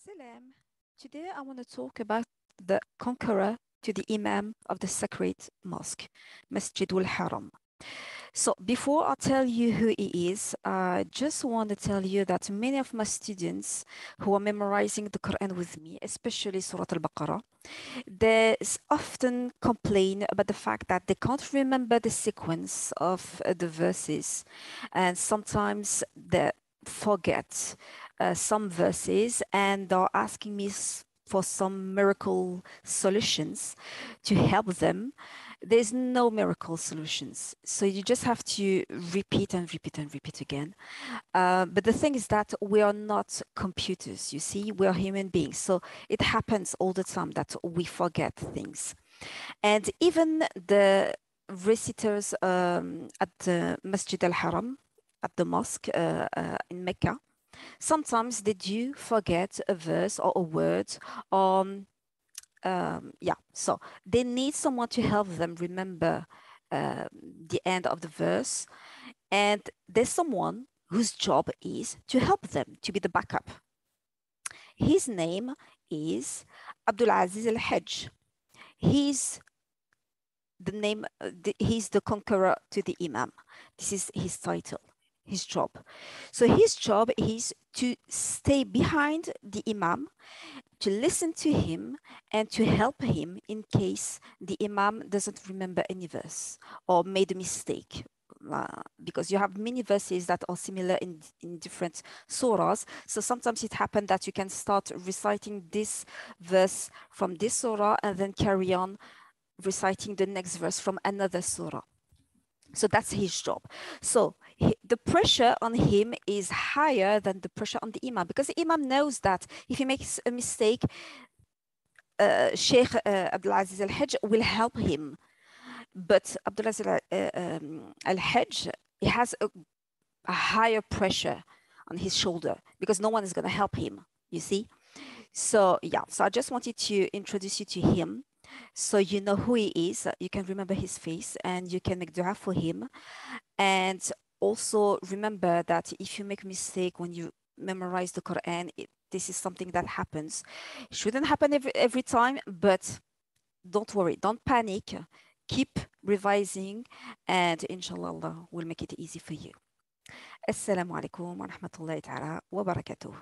Salam. Today I want to talk about the conqueror to the imam of the Sacred Mosque, Masjidul Haram. So before I tell you who he is, I just want to tell you that many of my students who are memorizing the Quran with me, especially Surah Al-Baqarah, they often complain about the fact that they can't remember the sequence of the verses, and sometimes they forget some verses, and they're asking me for some miracle solutions to help them. There's no miracle solutions, so you just have to repeat and repeat and repeat again. But the thing is that we are not computers, you see, we are human beings. So it happens all the time that we forget things. And even the reciters at the Masjid al-Haram, at the mosque in Mecca, sometimes they do forget a verse or a word. So they need someone to help them remember the end of the verse. And there's someone whose job is to help them, to be the backup. His name is Abdul Aziz Al Hajj. He's he's the conqueror to the Imam. This is his title, his job. So his job is to stay behind the Imam, to listen to him, and to help him in case the Imam doesn't remember any verse or made a mistake. Because you have many verses that are similar in different surahs. So sometimes it happens that you can start reciting this verse from this surah and then carry on reciting the next verse from another surah. So that's his job. So the pressure on him is higher than the pressure on the imam, because the imam knows that if he makes a mistake, Sheikh Abdulaziz Al-Hajj will help him. But Abdulaziz Al-Hajj, he has a higher pressure on his shoulder because no one is going to help him, you see? So yeah, so I just wanted to introduce you to him so you know who he is. You can remember his face and you can make dua for him. And also remember that if you make a mistake when you memorize the Quran, this is something that happens. It shouldn't happen every time, but don't worry, don't panic. Keep revising, and inshallah Allah will make it easy for you. Assalamu alaikum wa rahmatullahi ta'ala wa barakatuh.